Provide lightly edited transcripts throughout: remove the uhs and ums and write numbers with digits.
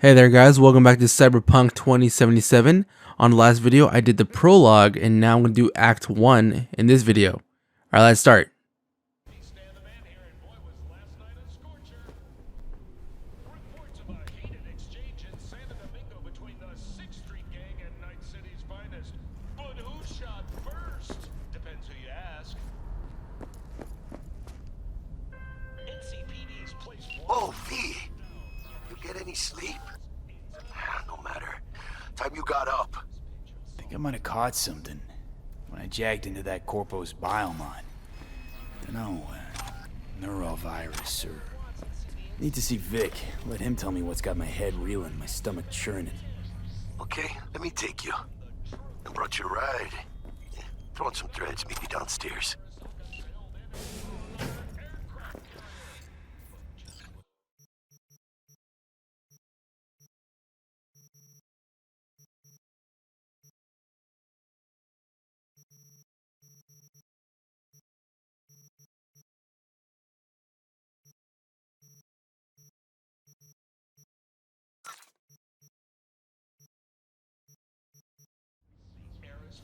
Hey there guys, welcome back to Cyberpunk 2077. On the last video I did the prologue and now I'm going to do Act 1 in this video. Alright, let's start. Oh, V! You get any sleep? No matter. Time you got up. I think I might have caught something when I jagged into that Corpo's biomon. Dunno, neurovirus or... Need to see Vic. Let him tell me what's got my head reeling, my stomach churning. Okay, let me take you. I brought you a ride. Throw on some threads, meet me downstairs.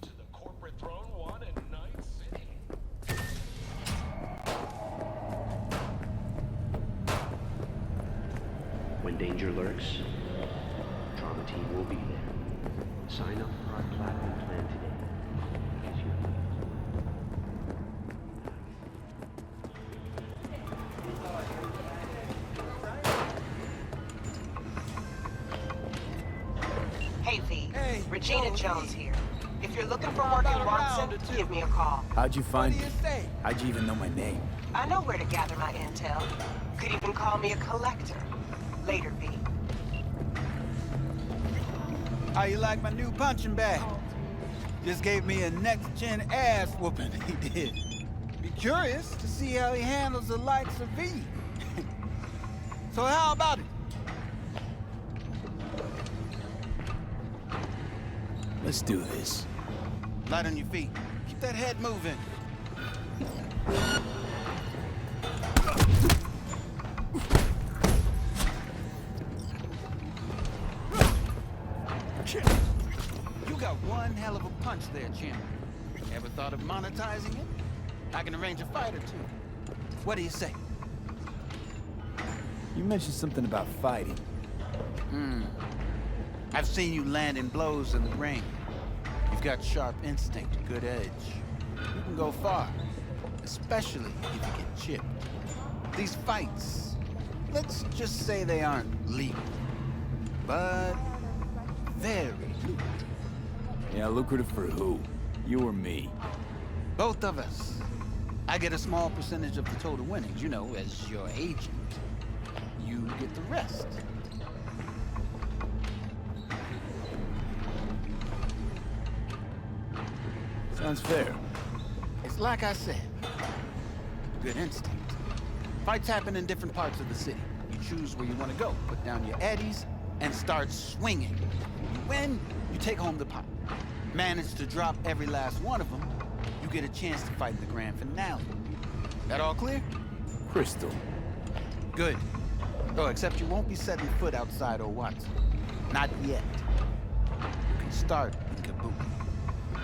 To the corporate throne, one in Night City. When danger lurks, Trauma Team will be there. Sign up for our platinum plan today. Because you Hey V, Regina Jones here. If you're looking for work in Watson, give me a call. How'd you find me? How'd you even know my name? I know where to gather my intel. Could even call me a collector. Later, V. How you like my new punching bag? Just gave me a next-gen ass whooping, he did. Be curious to see how he handles the likes of V. So how about it? Let's do this. Light on your feet. Keep that head moving. You got one hell of a punch there, champ. Ever thought of monetizing it? I can arrange a fight or two. What do you say? You mentioned something about fighting. I've seen you landing blows in the ring. You've got sharp instinct, good edge. You can go far, especially if you get chipped. These fights, let's just say they aren't legal, but very lucrative. Yeah, lucrative for who? You or me? Both of us. I get a small percentage of the total winnings, you know, as your agent. You get the rest. Sounds fair. It's like I said, good instinct. Fights happen in different parts of the city. You choose where you want to go, put down your eddies, and start swinging. You win, you take home the pot. Manage to drop every last one of them, you get a chance to fight in the grand finale. That all clear? Crystal. Good. Oh, except you won't be setting foot outside Watson. Not yet. You can start in Kabuki.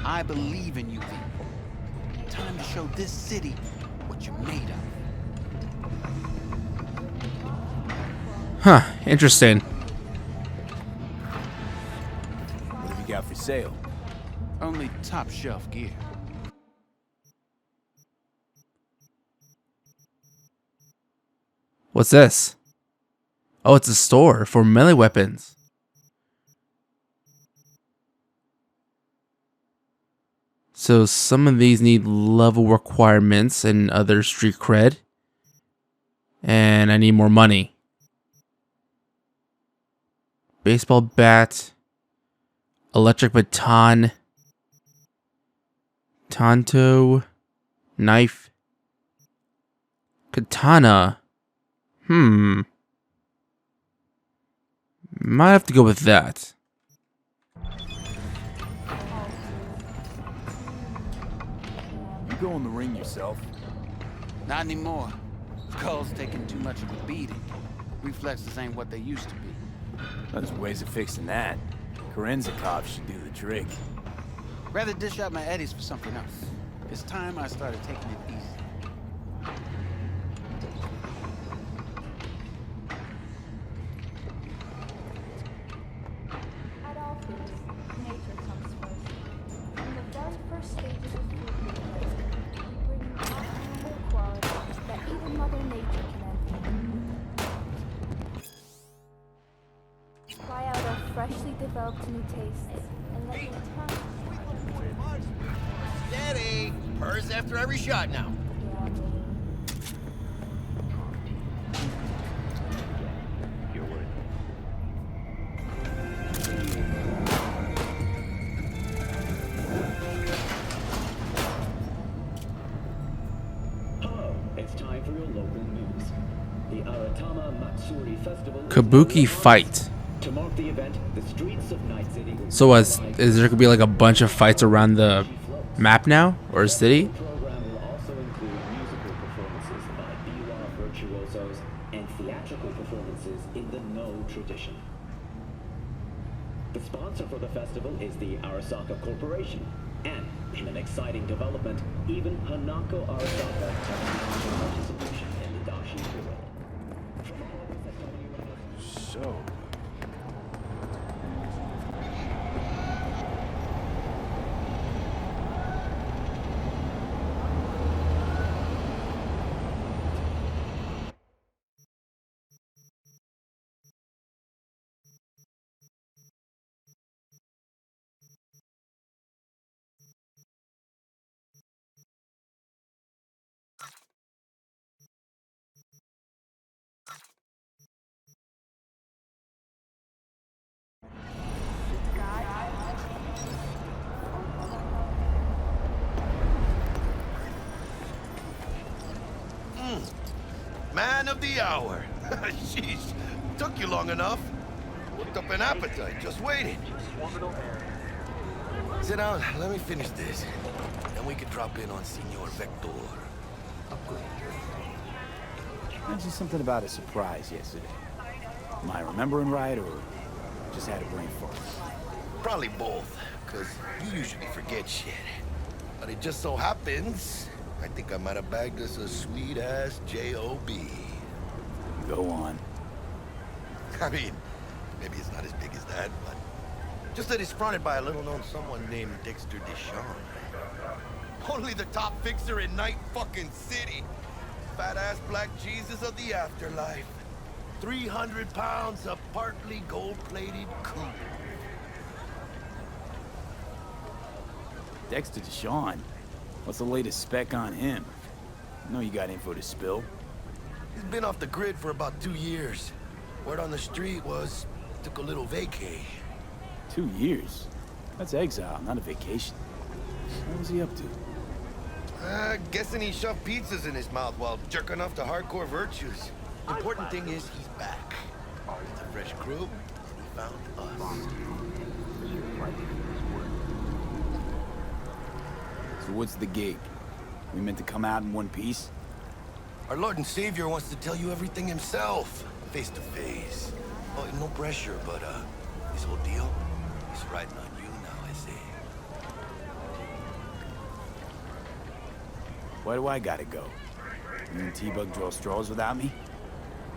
I believe in you, V. Time to show this city what you're made of. Huh, interesting. What have you got for sale? Only top shelf gear. What's this? Oh, it's a store for melee weapons. So some of these need level requirements and other street cred. And I need more money. Baseball bat. Electric baton. Tanto. Knife. Katana. Might have to go with that. You go in the ring yourself? Not anymore. Skull's taking too much of a beating. reflexes ain't what they used to be. There's ways of fixing that. Korenzakov should do the trick. Rather dish out my eddies for something else. It's time I started taking it easy. At all foods, nature comes first. From the very first stages of food making, we bring out animal qualities that even Mother Nature can envy. Try out our freshly developed new tastes, and let your tongue Steady! Purrs after every shot now. You're worth it. Hello, it's time for your local news. The Aratama Matsuri Festival Kabuki fight. To mark the event, the streets of Night City will So is there gonna be like a bunch of fights around the map now, or city? The program will also include musical performances by biwa virtuosos and theatrical performances in the No tradition. The sponsor for the festival is the Arasaka Corporation, and in an exciting development, even Hanako Arasaka has announced her participation in the Dashi Parade. From all of us at WRF, So, Man of the hour. Sheesh. Took you long enough. Worked up an appetite just waiting. Sit down. Let me finish this. Then we can drop in on Senor Vector. mentioned something about a surprise yesterday. Am I remembering right, or just had a brain fart? Probably both, because you usually forget shit. But it just so happens, I think I might have bagged us a sweet-ass J.O.B. Go on. I mean, maybe it's not as big as that, but just that it's fronted by a little-known someone named Dexter Deshawn. Only the top fixer in Night fucking City. Fat-ass black Jesus of the afterlife. 300 pounds of partly gold-plated cool. Dexter Deshawn? What's the latest spec on him? I know you got info to spill. He's been off the grid for about 2 years. Word on the street was took a little vacay. 2 years? That's exile, not a vacation. What was he up to? Guessing he shoved pizzas in his mouth while jerking off to hardcore virtues. Important thing is he's back. With a fresh crew, and he found us. So what's the gig? We meant to come out in one piece? Our Lord and Savior wants to tell you everything himself, face to face. Oh, no pressure, but this whole deal is riding on you now, I say. Why do I gotta go? You and T-Bug draw straws without me?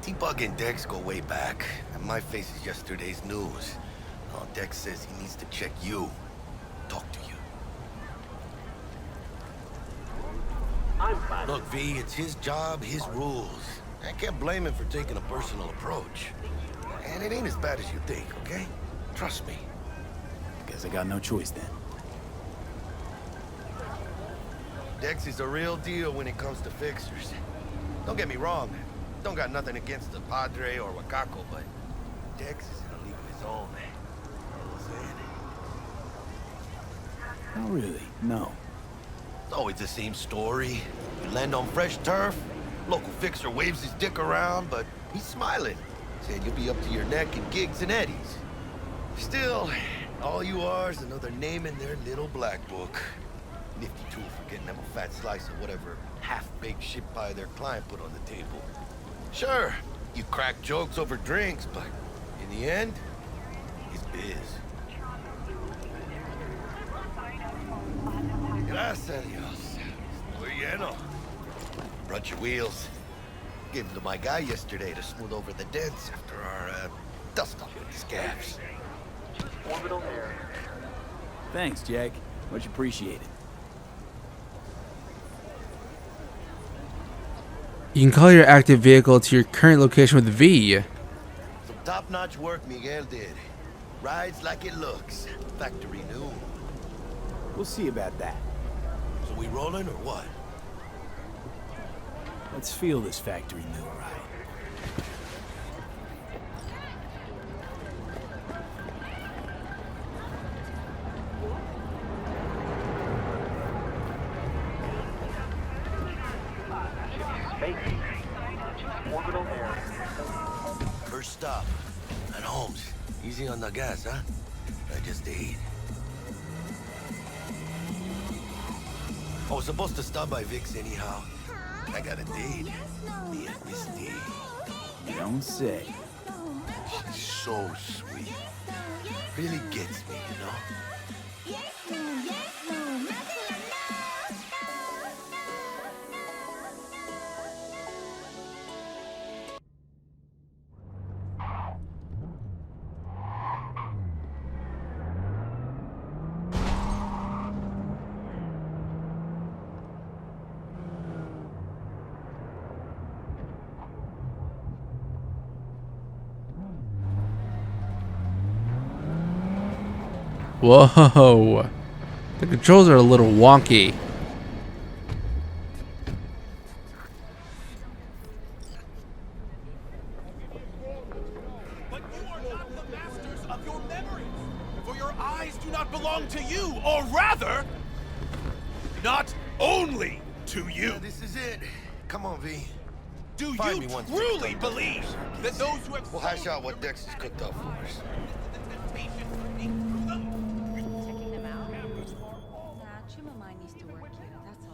T-Bug and Dex go way back, and my face is yesterday's news. Oh, Dex says he needs to check you, talk to you. Look, V, it's his job, his rules. I can't blame him for taking a personal approach. And it ain't as bad as you think, okay? Trust me. Guess I got no choice then. Dex is a real deal when it comes to fixers. Don't get me wrong. Don't got nothing against the Padre or Wakako, but Dex is in a league of his own. You know what I'm saying? Not really, no. It's always the same story. You land on fresh turf, local fixer waves his dick around, but he's smiling, saying you'll be up to your neck in gigs and eddies. Still, all you are is another name in their little black book. Nifty tool for getting them a fat slice of whatever half-baked shit pie their client put on the table. Sure, You crack jokes over drinks, but in the end, it's biz. Gracias a Dios. Muy lleno. Brought your wheels. Gave them to my guy yesterday to smooth over the dents after our dust up with the scabs. Thanks, Jack. Much appreciated. You can call your active vehicle to your current location with V. Some top-notch work Miguel did. Rides like it looks. Factory new. We'll see about that. So we rolling or what? Let's feel this factory new ride. First stop. At Holmes. Easy on the gas, huh? I just ate. I was supposed to stop by Vic's anyhow. I got a date. Me and Misty. Don't say. She's so sweet. Really gets me, you know? Whoa. The controls are a little wonky. But you are not the masters of your memories, for your eyes do not belong to you, or rather, not only to you. Yeah, this is it. Come on, V. Do Find you me one truly fixed up believe that those who have We'll hash out what Dex has cooked up for us.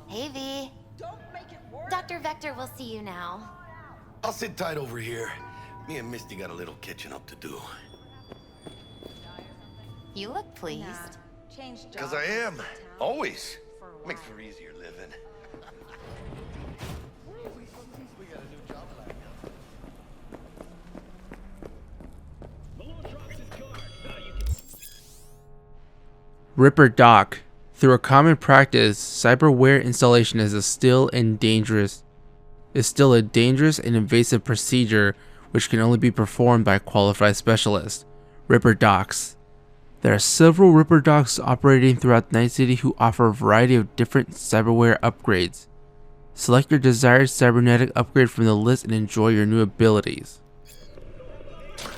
Hey, V. Dr. Vector will see you now. I'll sit tight over here. Me and Misty got a little catching up to do. You look pleased. Because I am. Always. Makes for easier living. Ripper Dock. Through a common practice, cyberware installation is still a dangerous and invasive procedure which can only be performed by a qualified specialist. Ripper Docks. There are several Ripper Docks operating throughout Night City who offer a variety of different cyberware upgrades. Select your desired cybernetic upgrade from the list and enjoy your new abilities.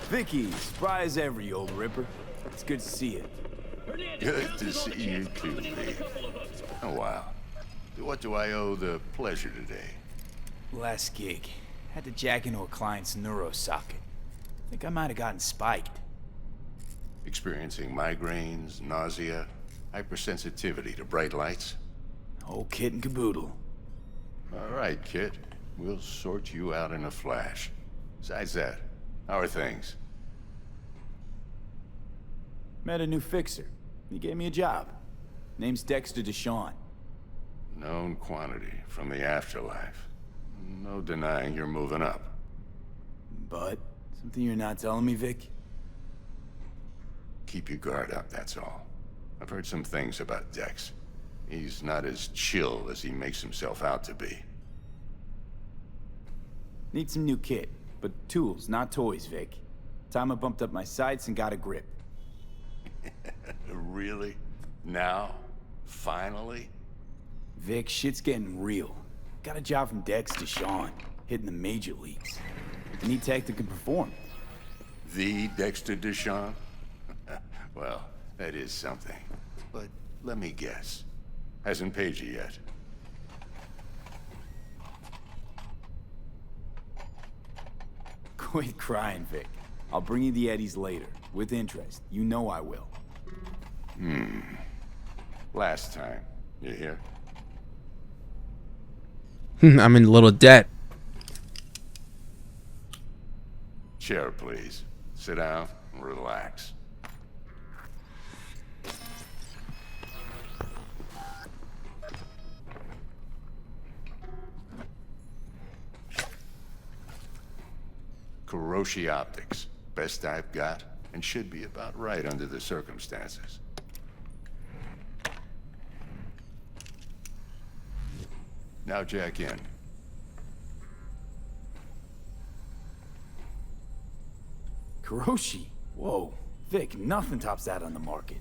Vicky, spry as ever, you old Ripper. It's good to see you. Good to see you too, V. Oh, wow. What do I owe the pleasure today? Last gig. Had to jack into a client's neuro socket. Think I might have gotten spiked. Experiencing migraines, nausea, hypersensitivity to bright lights? Whole kit and caboodle. All right, kid. We'll sort you out in a flash. Besides that, how are things? Met a new fixer. He gave me a job. Name's Dexter Deshawn. Known quantity from the afterlife. No denying you're moving up. But, something you're not telling me, Vic? Keep your guard up, that's all. I've heard some things about Dex. He's not as chill as he makes himself out to be. Need some new kit, but tools, not toys, Vic. Time I bumped up my sights and got a grip. Really? Now? Finally? Vic, shit's getting real. Got a job from Dex Deshawn, hitting the major leagues. I need tech that can perform. The Dexter Deshawn? Well, that is something. But let me guess. Hasn't paid you yet. Quit crying, Vic. I'll bring you the eddies later, with interest. You know I will. Last time. You hear? I'm in a little debt. Chair, please. Sit down and relax. Kuroshi Optics. Best I've got, and should be about right under the circumstances. Now jack in. Kuroshi? Whoa. Vic, nothing tops that on the market.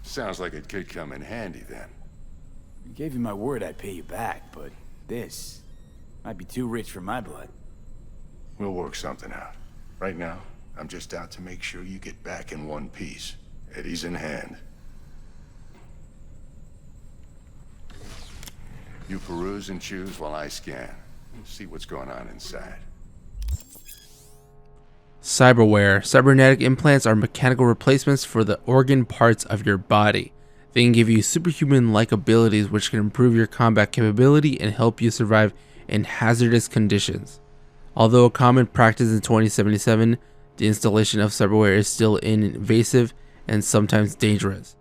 Sounds like it could come in handy then. I gave you my word I'd pay you back, but this might be too rich for my blood. We'll work something out. Right now, I'm just out to make sure you get back in one piece. Eddie's in hand. You peruse and choose while I scan. See what's going on inside. Cyberware. Cybernetic implants are mechanical replacements for the organ parts of your body. They can give you superhuman-like abilities which can improve your combat capability and help you survive in hazardous conditions. Although a common practice in 2077, the installation of cyberware is still invasive and sometimes dangerous.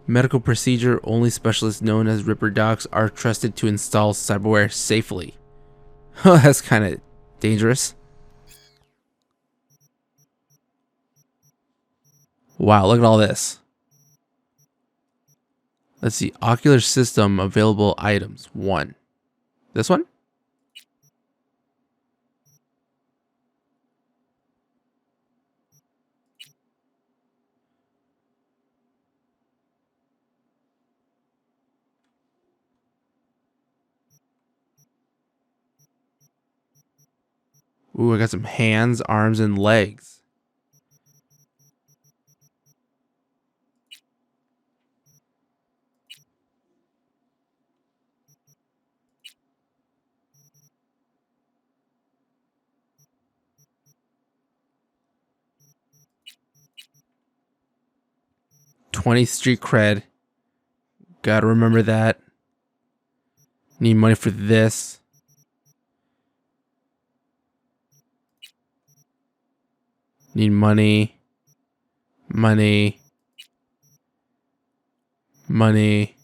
Medical procedure only specialists known as Ripper Docs are trusted to install cyberware safely. Oh, that's kind of dangerous. Wow, look at all this. Let's see. Ocular system available items. 1. This one? Ooh, I got some hands, arms, and legs. $20 street cred. Gotta remember that. Need money for this. Need money. Money. Money.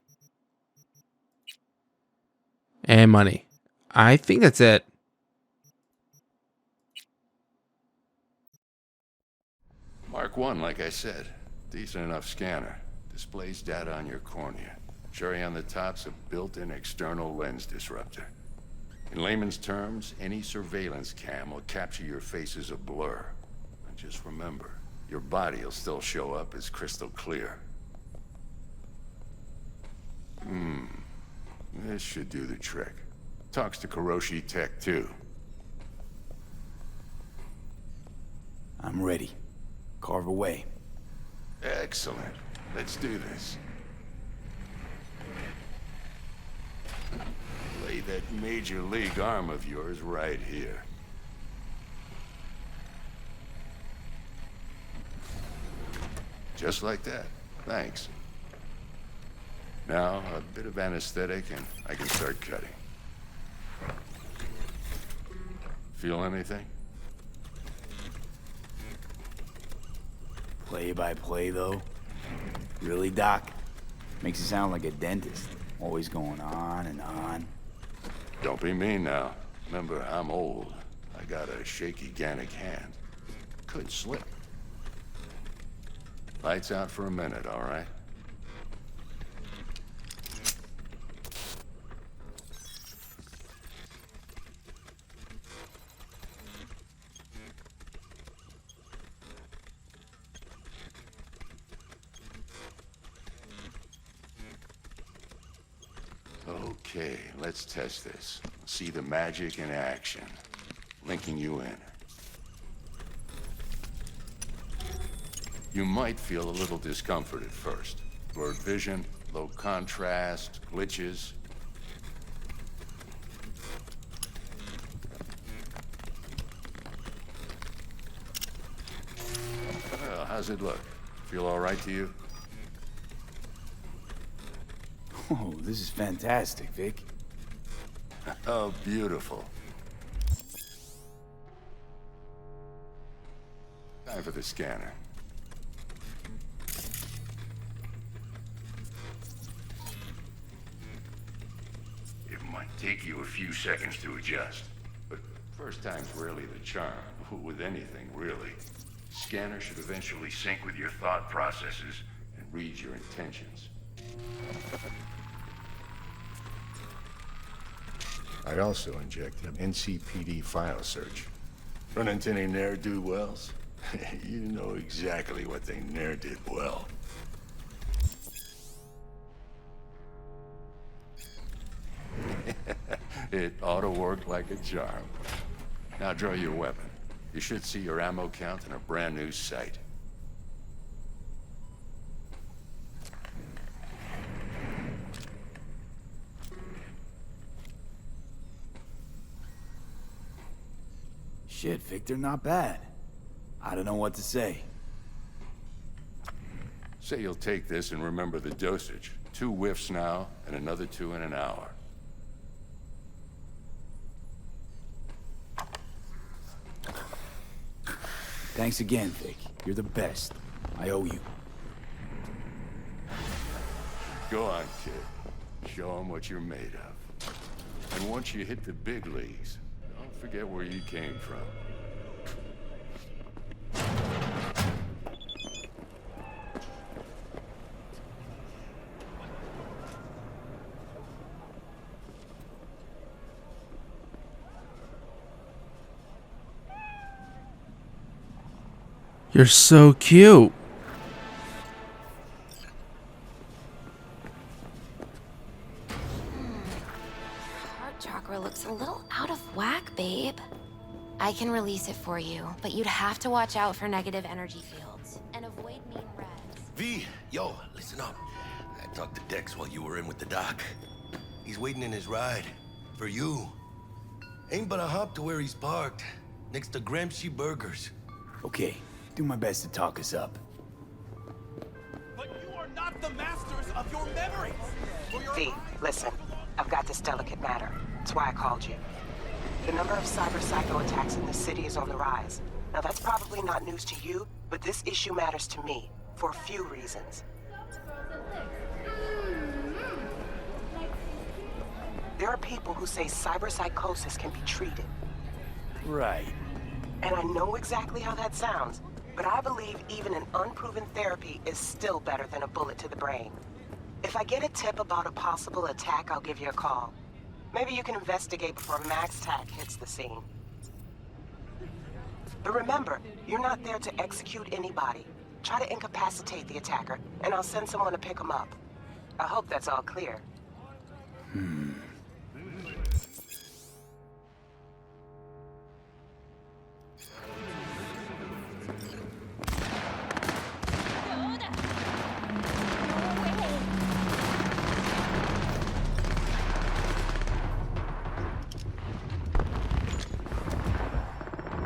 And money. I think that's it. Mark 1, like I said. Decent enough scanner. Displays data on your cornea. Cherry on the top's a built-in external lens disruptor. In layman's terms, any surveillance cam will capture your face as a blur. And just remember, your body will still show up as crystal clear. This should do the trick. Talks to Kuroshi Tech, too. I'm ready. Carve away. Excellent. Let's do this. Lay that major league arm of yours right here. Just like that. Thanks. Now, a bit of anesthetic and I can start cutting. Feel anything? Play by play, though? Really, Doc? Makes you sound like a dentist. Always going on and on. Don't be mean now. Remember, I'm old. I got a shaky Gannic hand. Could slip. Lights out for a minute, all right? Okay, let's test this. See the magic in action. Linking you in. You might feel a little discomfort at first. Blurred vision, low contrast, glitches. Well, how's it look? Feel all right to you? Oh, this is fantastic, Vic. Oh, beautiful. Time for the scanner. It might take you a few seconds to adjust, but first time's rarely the charm, with anything, really. Scanner should eventually sync with your thought processes and read your intentions. I'd also inject an NCPD file search. Run into any ne'er-do-wells? You know exactly what they ne'er did well. It ought to work like a charm. Now draw your weapon. You should see your ammo count in a brand new sight. Shit, Victor, not bad. I don't know what to say. Say you'll take this and remember the dosage. 2 whiffs now, and another 2 in an hour. Thanks again, Vic. You're the best. I owe you. Go on, kid. Show them what you're made of. And once you hit the big leagues, don't forget where you came from. You're so cute. Heart chakra looks a little out of whack, babe. I can release it for you, but you'd have to watch out for negative energy fields and avoid mean reds. V, yo, listen up. I talked to Dex while you were in with the doc. He's waiting in his ride. For you. Ain't but a hop to where he's parked. Next to Gramsci Burgers. Okay, do my best to talk us up. But you are not the masters of your memories! V, listen. I've got this delicate matter. That's why I called you. The number of cyber psycho attacks in the city is on the rise. Now that's probably not news to you, but this issue matters to me. For a few reasons. There are people who say cyberpsychosis can be treated. Right. And I know exactly how that sounds, but I believe even an unproven therapy is still better than a bullet to the brain. If I get a tip about a possible attack, I'll give you a call. Maybe you can investigate before Max Tack hits the scene. But remember, you're not there to execute anybody. Try to incapacitate the attacker, and I'll send someone to pick him up. I hope that's all clear.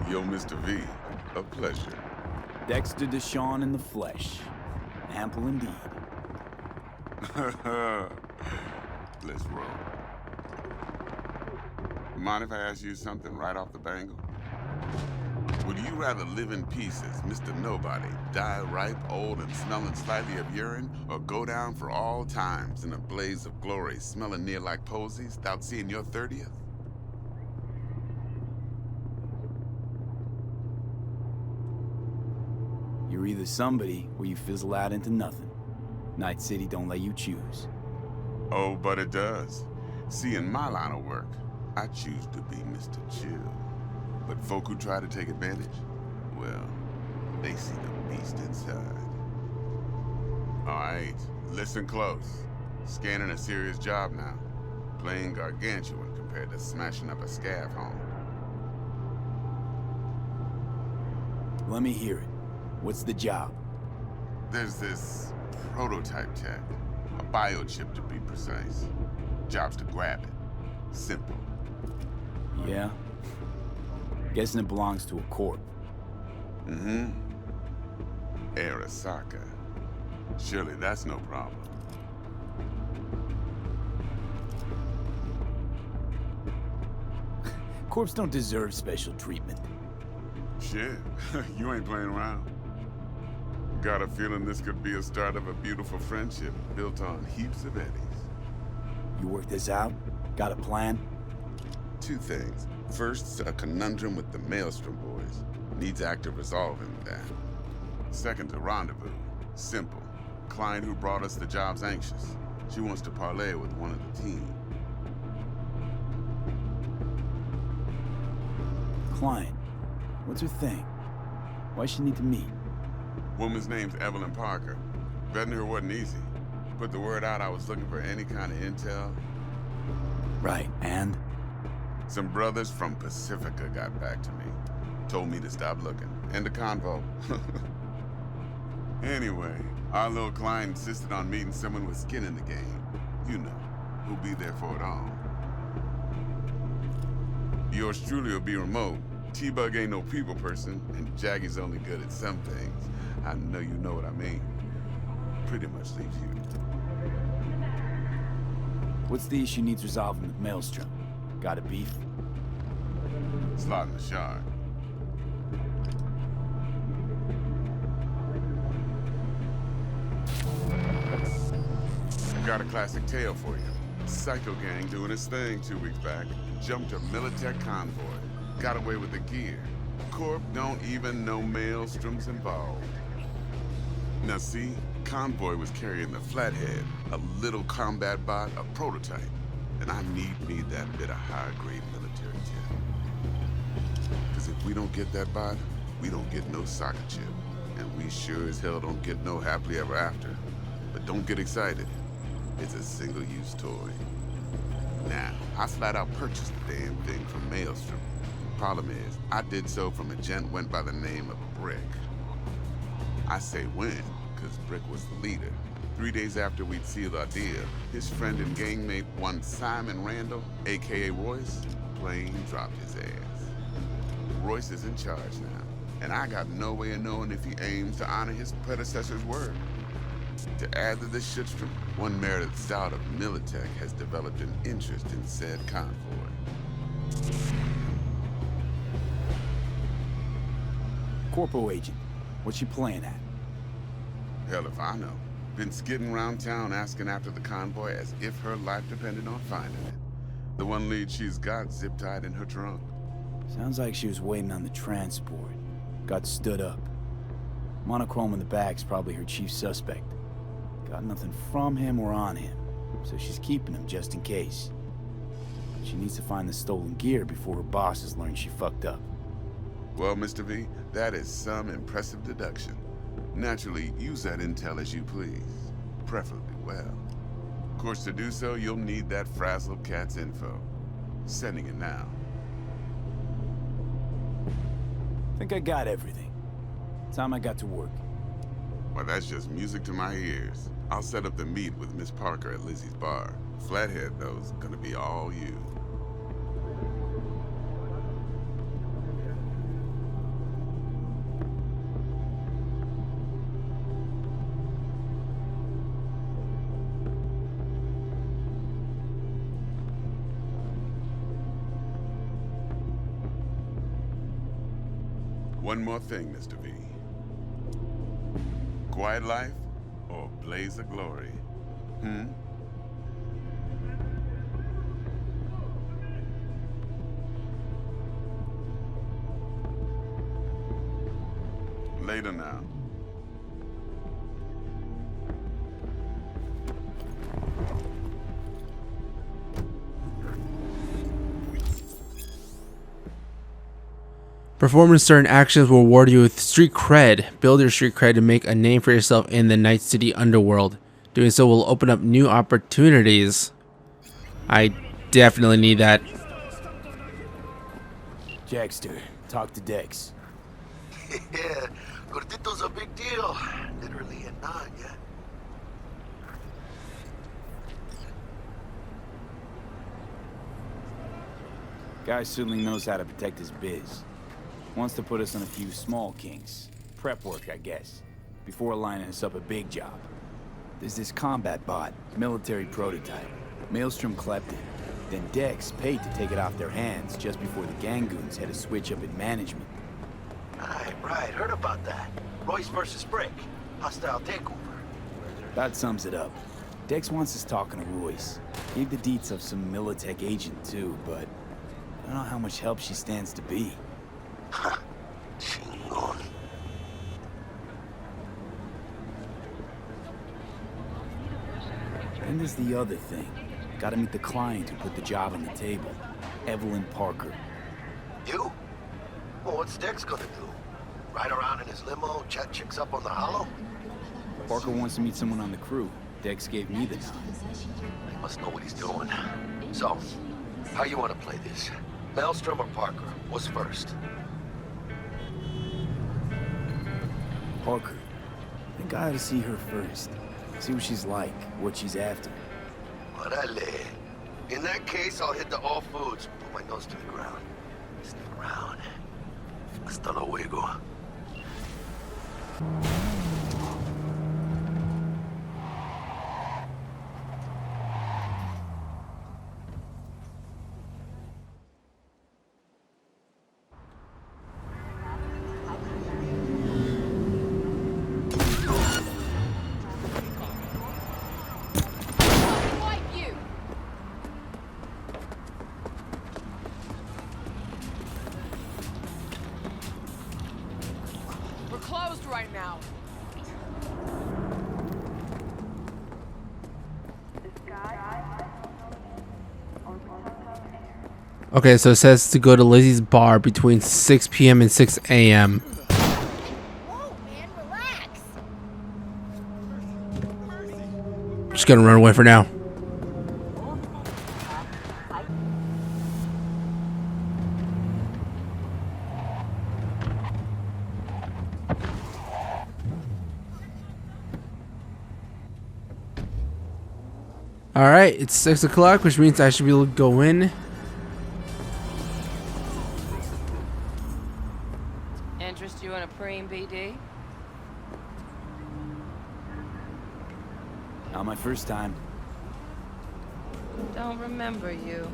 Yo, Mr. V, a pleasure. Dexter Deshawn in the flesh. Ample indeed. Let's roll. Mind if I ask you something right off the bangle? Would you rather live in peace as Mr. Nobody, die ripe, old, and smelling slightly of urine, or go down for all times in a blaze of glory, smelling near like posies, without seeing your 30th? You're either somebody or you fizzle out into nothing. Night City don't let you choose. Oh, but it does. See, in my line of work, I choose to be Mr. Chill. But folk who try to take advantage, well, they see the beast inside. All right, listen close. Scanning a serious job now. Playing gargantuan compared to smashing up a scav home. Let me hear it. What's the job? There's this prototype tech. A biochip to be precise. Job's to grab it. Simple. Yeah? Guessing it belongs to a corp. Mm-hmm. Arasaka. Surely that's no problem. Corps don't deserve special treatment. Shit, you ain't playing around. Got a feeling this could be a start of a beautiful friendship built on heaps of eddies. You work this out? Got a plan? Two things. First, a conundrum with the Maelstrom boys. Needs active resolving with that. Second, a rendezvous. Simple. Client who brought us the job's anxious. She wants to parlay with one of the team. Client? What's her thing? Why she need to meet? Woman's name's Evelyn Parker. Vetting her wasn't easy. Put the word out I was looking for any kind of intel. Right, and? Some brothers from Pacifica got back to me. Told me to stop looking. End of convo. Anyway, our little client insisted on meeting someone with skin in the game. You know, who'll be there for it all. Yours truly will be remote. T-Bug ain't no people person, and Jaggy's only good at some things. I know you know what I mean. Pretty much leaves you. What's the issue needs resolving with Maelstrom? Got a beef? Slot in the shard. Got a classic tale for you. Psycho gang doing his thing 2 weeks back. Jumped a Militech convoy. Got away with the gear. Corp don't even know Maelstrom's involved. Now see, convoy was carrying the Flathead, a little combat bot, a prototype. And I need that bit of high-grade military tech. Because if we don't get that bot, we don't get no soccer chip. And we sure as hell don't get no happily ever after. But don't get excited. It's a single-use toy. Now, I flat out purchased the damn thing from Maelstrom. Problem is, I did so from a gent went by the name of Brick. I say when, because Brick was the leader. 3 days after we'd sealed our deal, his friend and gangmate, one Simon Randall, aka Royce, plain dropped his ass. Royce is in charge now, and I got no way of knowing if he aims to honor his predecessor's word. To add to this shitstrom, one merited stout of Militech has developed an interest in said convoy. Corpo agent. What's she playing at? Hell if I know. Been skidding around town asking after the convoy as if her life depended on finding it. The one lead she's got zip-tied in her trunk. Sounds like she was waiting on the transport. Got stood up. Monochrome in the back's probably her chief suspect. Got nothing from him or on him, so she's keeping him just in case. She needs to find the stolen gear before her bosses learn she fucked up. Well, Mr. V, that is some impressive deduction. Naturally, use that intel as you please. Preferably well. Of course, to do so, you'll need that frazzled cat's info. Sending it now. Think I got everything. Time I got to work. Well, that's just music to my ears. I'll set up the meet with Miss Parker at Lizzie's bar. Flathead, though, is gonna be all you. One more thing, Mr. V. Quiet life or blaze of glory? Later now. Performing certain actions will reward you with street cred. Build your street cred to make a name for yourself in the Night City underworld. Doing so will open up new opportunities. I definitely need that. Jackster, talk to Dex. Yeah, Gordito's a big deal. Literally and not, yeah. Guy certainly knows how to protect his biz. Wants to put us on a few small kinks. Prep work, I guess. Before lining us up a big job. There's this combat bot, military prototype. Maelstrom clept it. Then Dex paid to take it off their hands just before the Gangoons had a switch up in management. Right, heard about that. Royce versus Brick. Hostile takeover. That sums it up. Dex wants us talking to Royce. Gave the deets of some Militech agent too, but I don't know how much help she stands to be. Chingón. And there's the other thing. Gotta meet the client who put the job on the table. Evelyn Parker. You? Well, what's Dex gonna do? Ride around in his limo, chat chicks up on the hollow? Parker wants to meet someone on the crew. Dex gave me the nod. He must know what he's doing. So, how you want to play this? Maelstrom or Parker? What's first? Parker. I think I ought to see her first. See what she's like, what she's after. Orale. In that case, I'll hit the all foods. Put my nose to the ground. Sniff around. Hasta luego. Closed right now. Okay, so it says to go to Lizzie's bar between 6 p.m. and 6 a.m. Whoa, man, relax. Just gonna run away for now. Alright, it's 6 o'clock, which means I should be able to go in. Interest you in a preem, BD? Not my first time. Don't remember you.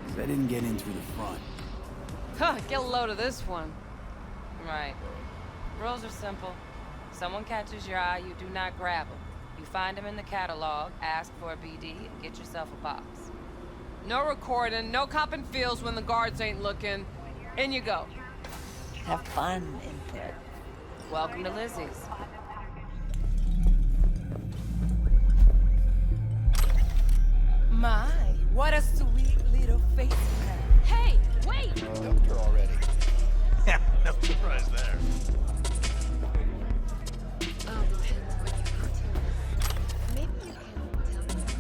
'Cause I didn't get in through the front. Huh, get a load of this one. Right. Rules are simple. Someone catches your eye, you do not grab them. You find them in the catalog, ask for a BD, and get yourself a box. No recording, no copping feels when the guards ain't looking. In you go. Have fun, input. Welcome to Lizzie's. My, what a sweet little face you have. Hey, wait! Dumped her already. Yeah, no surprise there.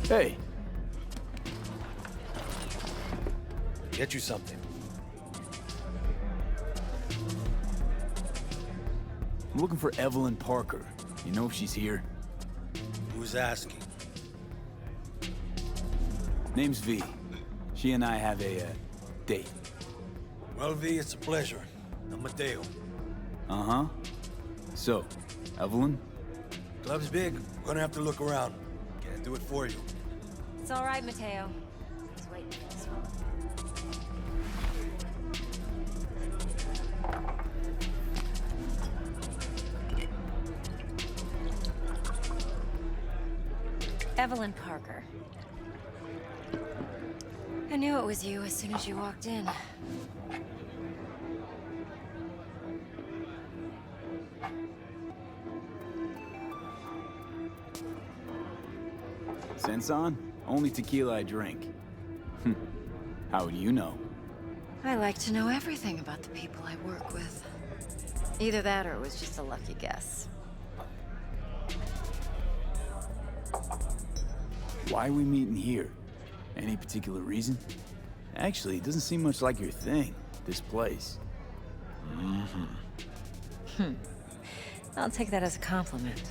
Hey. Get you something. I'm looking for Evelyn Parker. You know if she's here? Who's asking? Name's V. She and I have a date. Well, V, it's a pleasure. I'm Mateo. Uh-huh. So, Evelyn? Club's big. We're gonna have to look around. Can't do it for you. It's all right, Mateo. Just wait for this one. Evelyn Parker. I knew it was you as soon as you walked in. Sense on? Only tequila I drink. How would you know? I like to know everything about the people I work with. Either that or it was just a lucky guess. Why are we meeting here? Any particular reason? Actually, it doesn't seem much like your thing, this place. I'll take that as a compliment.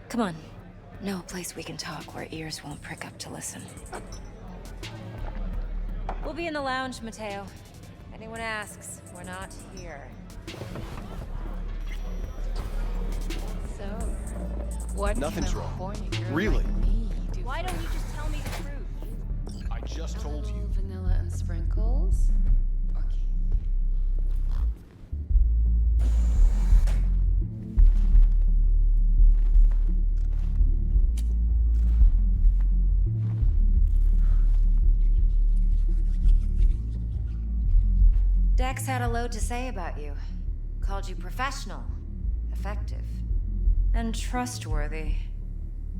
Come on. Know a place we can talk where ears won't prick up to listen. We'll be in the lounge, Mateo. Anyone asks, we're not here. So, what Nothing's can a wrong. horny girl Really? like me do? Why don't you just tell me the truth? I just told you. Vanilla and sprinkles? Dex had a load to say about you. Called you professional, effective, and trustworthy.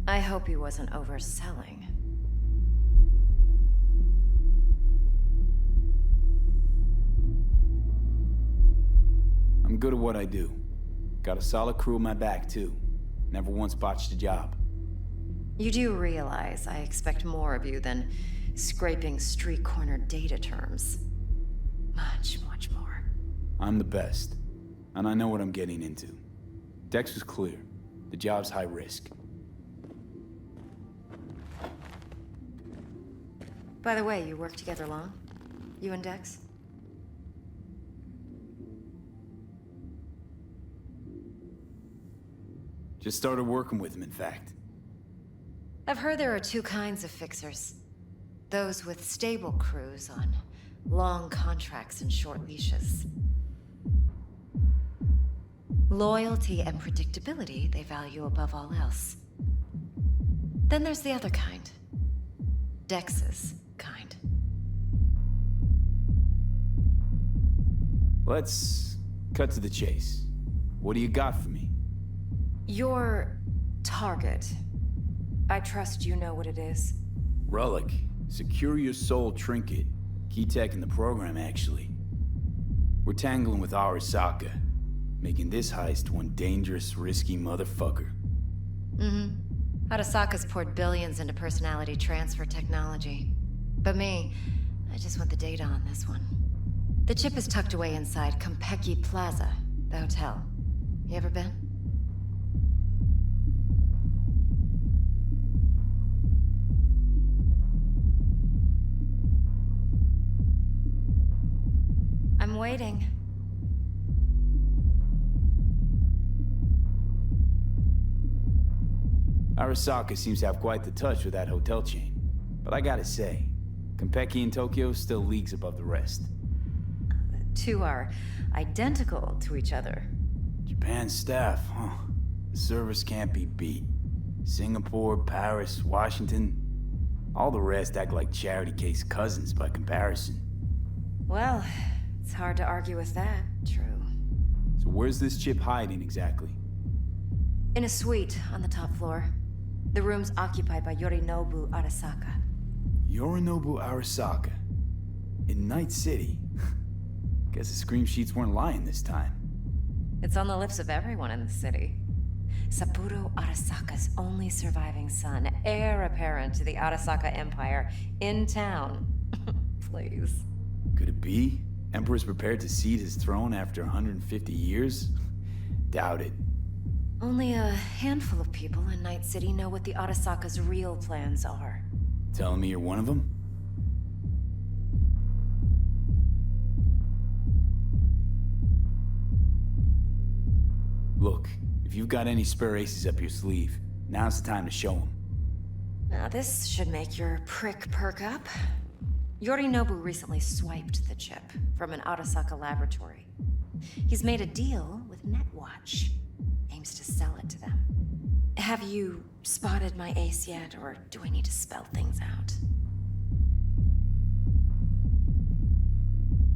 I hope he wasn't overselling. I'm good at what I do. Got a solid crew on my back, too. Never once botched a job. You do realize I expect more of you than scraping street corner data terms. Much, much more. I'm the best, and I know what I'm getting into. Dex was clear. The job's high risk. By the way, you work together long? You and Dex? Just started working with him, in fact. I've heard there are two kinds of fixers. Those with stable crews on long contracts and short leashes. Loyalty and predictability they value above all else. Then there's the other kind. Dex's kind. Let's cut to the chase. What do you got for me? Your target. I trust you know what it is. Relic. Secure your soul trinket. Key tech in the program, actually. We're tangling with Arasaka, making this heist one dangerous, risky motherfucker. Mm-hmm. Arasaka's poured billions into personality transfer technology. But me, I just want the data on this one. The chip is tucked away inside Konpeki Plaza, the hotel. You ever been? I'm waiting. Arasaka seems to have quite the touch with that hotel chain. But I gotta say, Konpeki in Tokyo still leagues above the rest. The two are identical to each other. Japan's staff, huh? The service can't be beat. Singapore, Paris, Washington. All the rest act like charity case cousins by comparison. Well, it's hard to argue with that. True. So where's this chip hiding exactly? In a suite on the top floor. The room's occupied by Yorinobu Arasaka. Yorinobu Arasaka? In Night City? Guess the scream sheets weren't lying this time. It's on the lips of everyone in the city. Saburo Arasaka's only surviving son, heir apparent to the Arasaka Empire, in town. Please. Could it be? Emperor's prepared to cede his throne after 150 years? Doubt it. Only a handful of people in Night City know what the Arasaka's real plans are. Telling me you're one of them? Look, if you've got any spare aces up your sleeve, now's the time to show them. Now this should make your prick perk up. Yorinobu recently swiped the chip from an Arasaka laboratory. He's made a deal with Netwatch. Aims to sell it to them. Have you spotted my ace yet, or do I need to spell things out?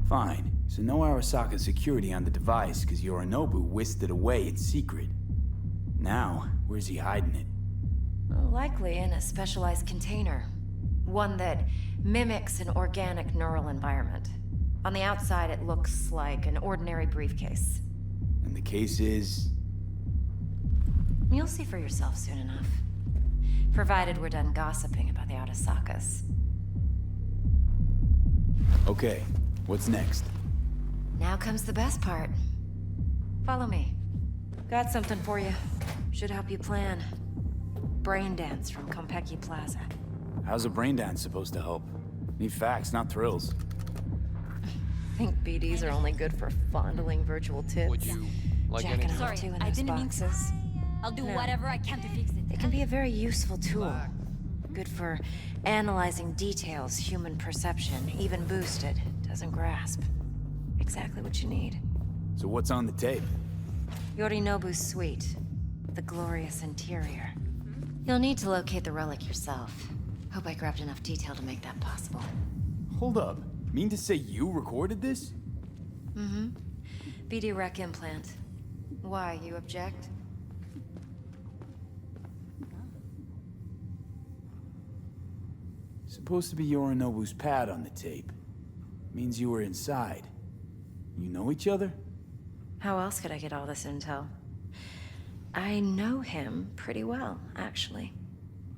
Fine. So no Arasaka security on the device because Yorinobu whisked it away in secret. Now, where's he hiding it? Likely in a specialized container. One that mimics an organic neural environment. On the outside, it looks like an ordinary briefcase. And the case is... You'll see for yourself soon enough. Provided we're done gossiping about the Arasakas. Okay, what's next? Now comes the best part. Follow me. Got something for you. Should help you plan. Brain dance from Konpeki Plaza. How's a brain dance supposed to help? Need facts, not thrills. Think BDs are only good for fondling virtual tits. Would you like Jacking anything? off to in those boxes. I'll do No. whatever I can to fix it. It can be a very useful tool. Good for analyzing details human perception, even boosted, doesn't grasp. Exactly what you need. So what's on the tape? Yorinobu's suite. The glorious interior. You'll need to locate the relic yourself. Hope I grabbed enough detail to make that possible. Hold up. Mean to say you recorded this? Mm-hmm. BD rec implant. Why, you object? Supposed to be Yorinobu's pad on the tape. Means you were inside. You know each other? How else could I get all this intel? I know him pretty well, actually.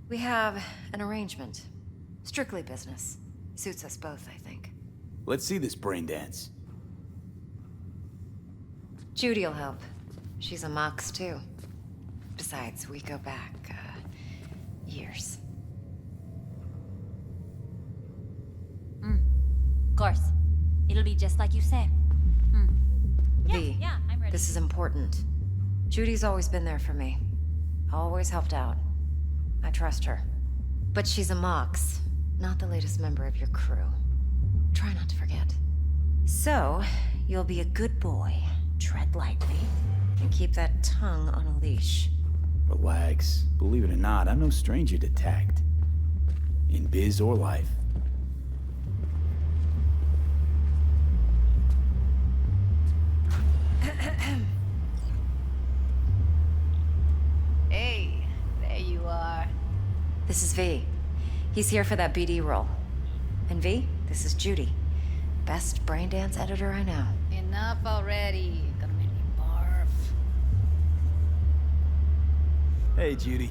We have an arrangement. Strictly business. Suits us both, I think. Let's see this brain dance. Judy'll help. She's a Mox, too. Besides, we go back, years. Of course. It'll be just like you say. V, Yeah, I'm ready. this is important. Judy's always been there for me. Always helped out. I trust her. But she's a Mox, not the latest member of your crew. Try not to forget. So, you'll be a good boy, tread lightly, and keep that tongue on a leash. Relax. Believe it or not, I'm no stranger to tact. In biz or life. Hey, there you are. This is V. He's here for that BD role. And V, this is Judy. Best braindance editor I know. Enough already. You're gonna make me barf. Hey, Judy.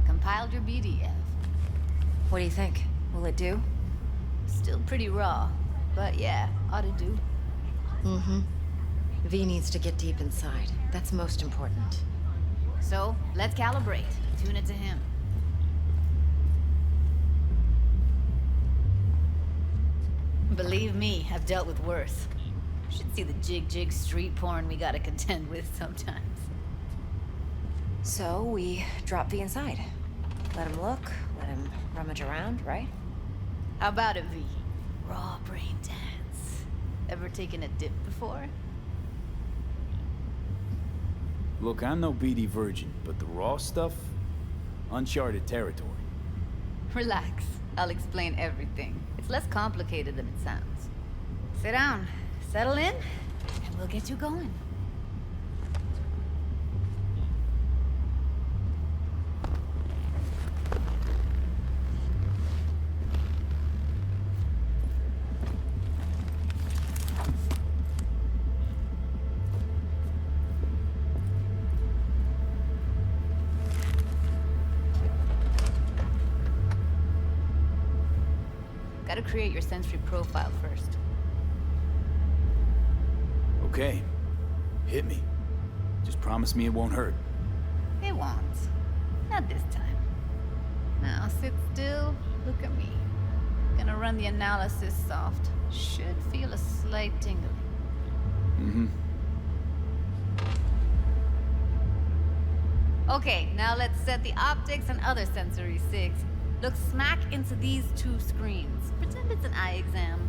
Compiled your BDF. What do you think? Will it do? Still pretty raw, but yeah, ought to do. Mm-hmm. V needs to get deep inside. That's most important. So, let's calibrate. Tune it to him. Believe me, I've dealt with worse. You should see the jig street porn we gotta contend with sometimes. So, we drop V inside. Let him look, let him rummage around, right? How about it, V? Raw brain dance. Ever taken a dip before? Look, I'm no BD virgin, but the raw stuff? Uncharted territory. Relax. I'll explain everything. It's less complicated than it sounds. Sit down, settle in, and we'll get you going. Gotta create your sensory profile first. Okay. Hit me. Just promise me it won't hurt. It won't. Not this time. Now sit still, look at me. Gonna run the analysis soft. Should feel a slight tingling. Mm-hmm. Okay, now let's set the optics and other sensory SIGs. Look smack into these two screens. Pretend it's an eye exam.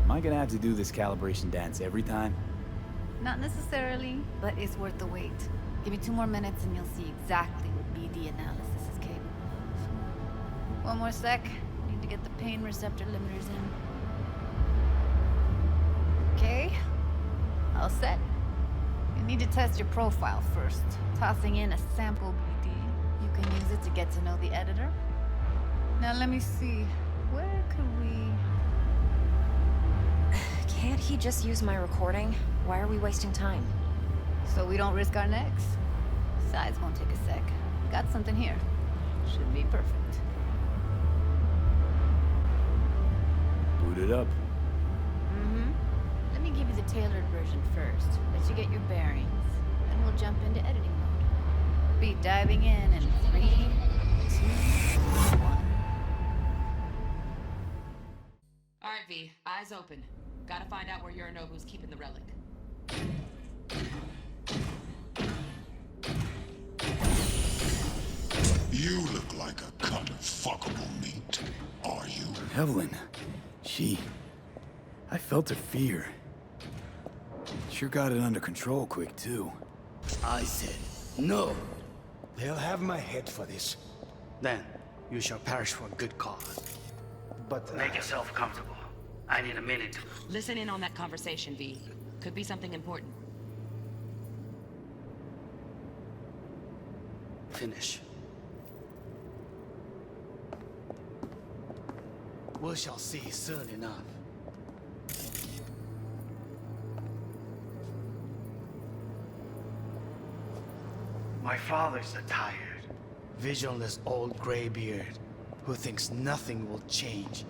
Am I gonna have to do this calibration dance every time? Not necessarily, but it's worth the wait. Give me 2 more minutes and you'll see exactly what BD analysis is capable of. 1 more sec. Need to get the pain receptor limiters in. Okay. All set. You need to test your profile first. Tossing in a sample BD. You can use it to get to know the editor. Now let me see. Where could we... Can't he just use my recording? Why are we wasting time? So we don't risk our necks. Besides, won't take a sec. Got something here. Should be perfect. Boot it up. Mm-hmm. Let me give you the tailored version first. Let you get your bearings. Then we'll jump into editing mode. Be diving in 3, 2, 1. All right, V. Eyes open. Gotta find out where Yorinobu's keeping the relic. You look like a cut of fuckable meat, are you? Evelyn. I felt her fear. Sure got it under control quick, too. I said, no. They'll have my head for this. Then, you shall perish for a good cause. But Make yourself comfortable. I need a minute to... Listen in on that conversation, V. Could be something important. Finish. We shall see soon enough. My father's a tired, visionless old graybeard who thinks nothing will change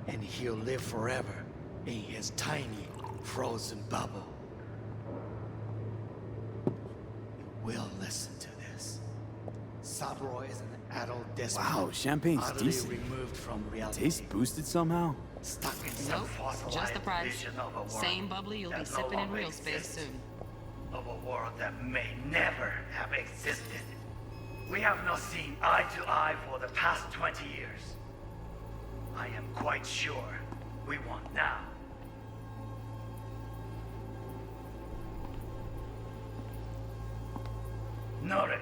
and he'll live forever in his tiny, frozen bubble. You will listen to this. Saburo is an adult despot. Wow, champagne's utterly decent. removed from reality. Taste boosted somehow? Stuck in some Nope, fossilized just the price. vision of a world Same bubbly you'll be that no sipping in longer real space exists. soon. Of a world that may never have existed. We have not seen eye to eye for the past 20 years. I am quite sure we want now. Noted.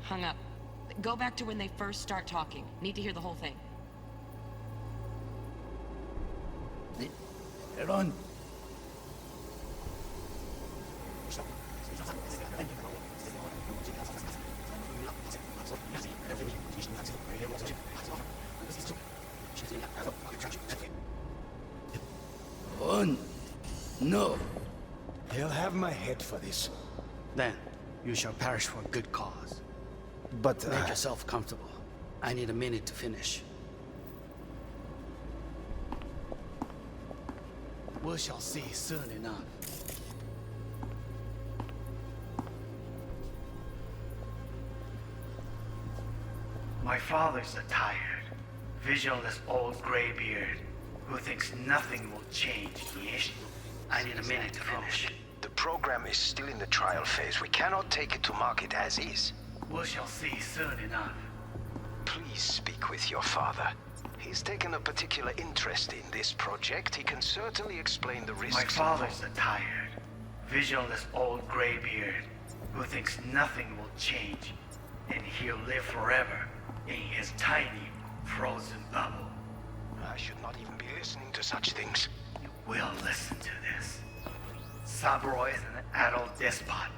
Hung up. Go back to when they first start talking. Need to hear the whole thing. Run. Run. No. He'll have my head for this. Then, you shall perish for a good cause. But make yourself comfortable. I need a minute to finish. We shall see soon enough. My father's a tired, visionless old graybeard who thinks nothing will change. I need a minute to finish. The program is still in the trial phase. We cannot take it to market as is. We shall see soon enough. Please speak with your father. He's taken a particular interest in this project. He can certainly explain the risks. My father's a tired, visionless old graybeard who thinks nothing will change and he'll live forever in his tiny, frozen bubble. I should not even be listening to such things. You will listen to this. Saburo is an adult despot,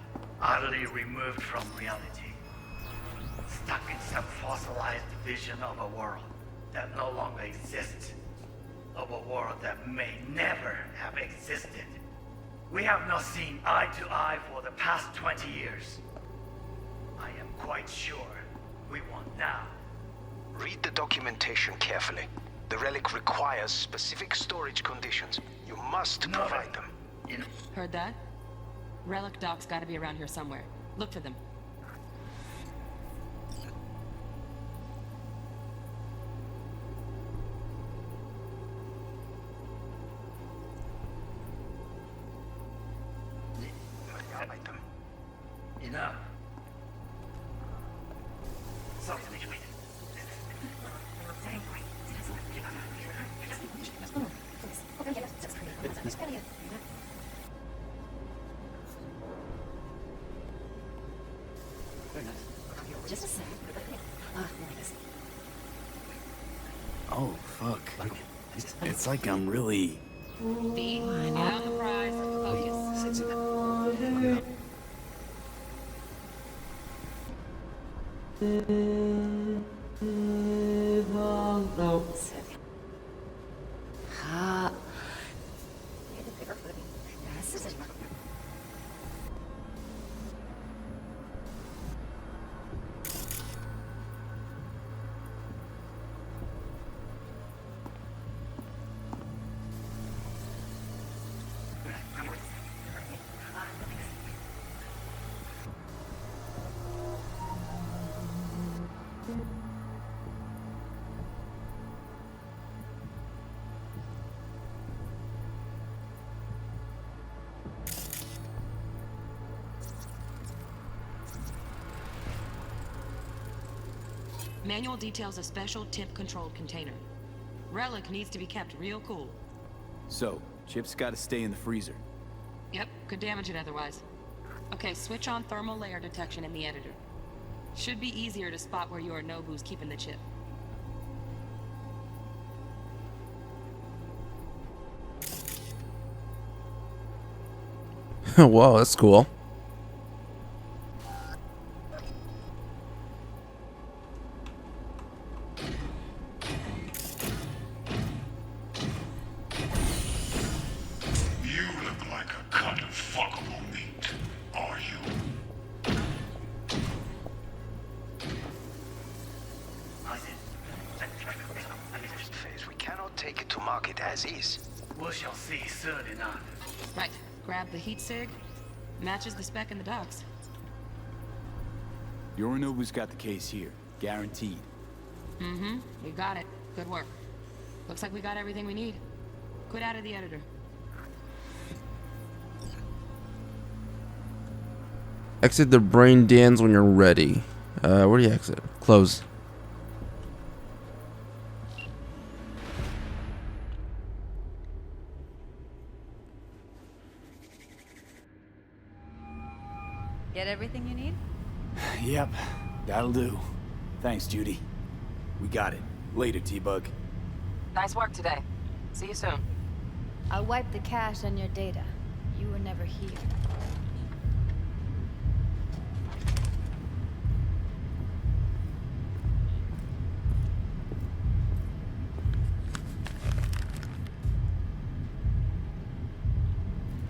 utterly removed from reality. Stuck in some fossilized vision of a world that no longer exists. Of a world that may never have existed. We have not seen eye to eye for the past 20 years. I am quite sure we want now. Read the documentation carefully. The relic requires specific storage conditions. You must provide them. Heard that? Relic docs gotta be around here somewhere. Look for them. Enough. Just a sec. Oh, fuck. It's like I'm really... V, get on the prize. Focus. Manual details a special tip-controlled container. Relic needs to be kept real cool. So, Chip's gotta stay in the freezer. Yep, could damage it otherwise. Okay, switch on thermal layer detection in the editor. Should be easier to spot where Yorinobu's keeping the chip. Whoa, that's cool. You look like a cut of fuckable meat, are you? We cannot take it to market as is. We shall see soon enough. Right. Grab the heat sig. Matches the spec in the docs. Yorinobu's got the case here. Guaranteed. Mm-hmm. We got it. Good work. Looks like we got everything we need. Quit out of the editor. Exit the brain dance when you're ready. Where do you exit? Close. Get everything you need? Yep, that'll do. Thanks, Judy. We got it. Later, T-Bug. Nice work today. See you soon. I'll wipe the cache on your data. You were never here.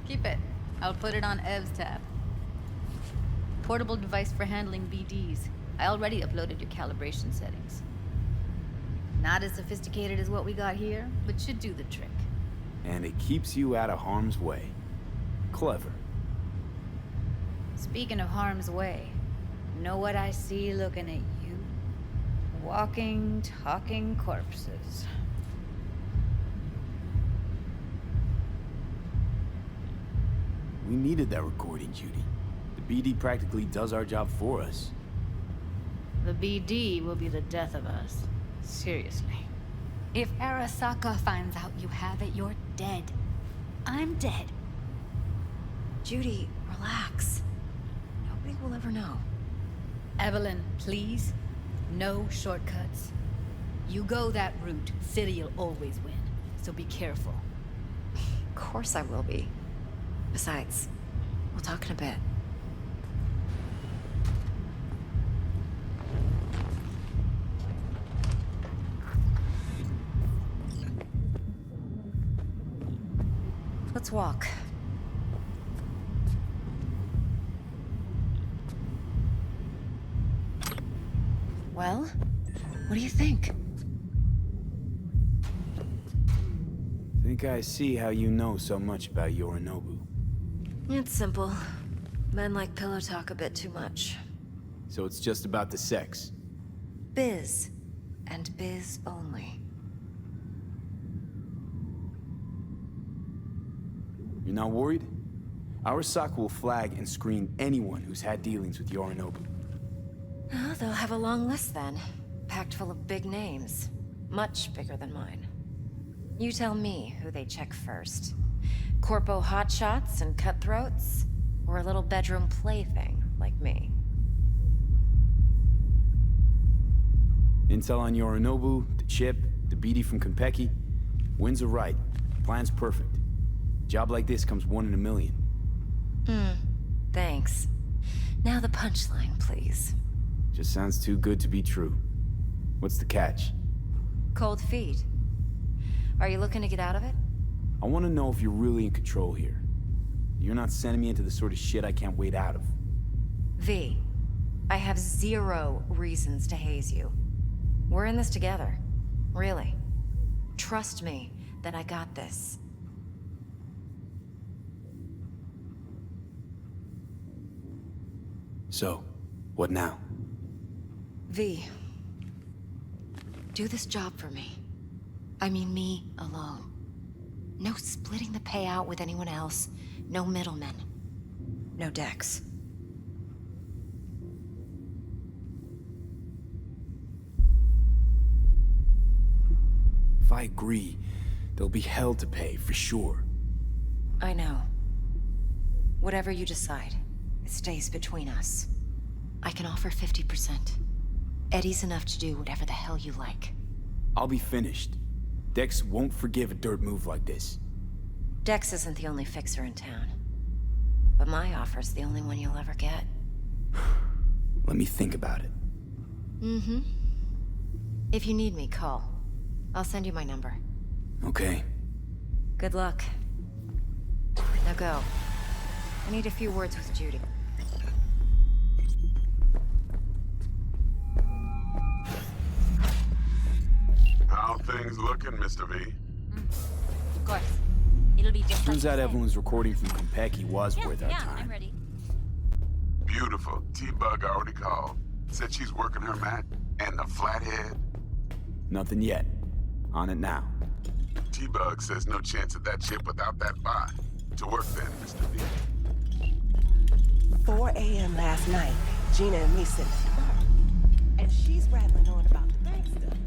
Keep it. I'll put it on Ev's tab. Portable device for handling BDs. I already uploaded your calibration settings. Not as sophisticated as what we got here, but should do the trick. And it keeps you out of harm's way. Clever. Speaking of harm's way, know what I see looking at you? Walking, talking corpses. We needed that recording, Judy. The BD practically does our job for us. The BD will be the death of us. Seriously. If Arasaka finds out you have it, you're dead. I'm dead. Judy, relax. Nobody will ever know. Evelyn, please. No shortcuts. You go that route, City'll always win. So be careful. Of course I will be. Besides, we'll talk in a bit. Let's walk. Well, what do you think? Think I see how you know so much about Yorinobu. It's simple. Men like pillow talk a bit too much. So it's just about the sex. Biz. And biz only. You're not worried? Arasaka will flag and screen anyone who's had dealings with Yorinobu. Oh, they'll have a long list then. Packed full of big names. Much bigger than mine. You tell me who they check first. Corpo hotshots and cutthroats? Or a little bedroom plaything like me? Intel on Yorinobu, the chip, the BD from Konpeki. Winds are right. Plan's perfect. Job like this comes 1 in a million. Thanks. Now the punchline, please. Just sounds too good to be true. What's the catch? Cold feet. Are you looking to get out of it? I want to know if you're really in control here. You're not sending me into the sort of shit I can't wait out of. V, I have 0 reasons to haze you. We're in this together. Really. Trust me that I got this. So, what now? V, do this job for me. I mean me alone. No splitting the payout with anyone else. No middlemen. No decks. If I agree, there'll be hell to pay, for sure. I know. Whatever you decide, it stays between us. I can offer 50%. Eddie's enough to do whatever the hell you like. I'll be finished. Dex won't forgive a dirt move like this. Dex isn't the only fixer in town. But my offer's the only one you'll ever get. Let me think about it. Mm-hmm. If you need me, call. I'll send you my number. Okay. Good luck. Now go. I need a few words with Judy. How things looking, Mr. V? Of course. It'll be just Turns like out you said. Evelyn's recording from Konpeki was Yeah, worth our yeah, time. I'm ready. Beautiful. T-Bug already called. Said she's working her mat. And the flathead. Nothing yet. On it now. T-Bug says no chance of that ship without that bot. To work then, Mr. V. 4 a.m. last night, Gina and me sitting at the bar. And she's rattling on about the bank stuff.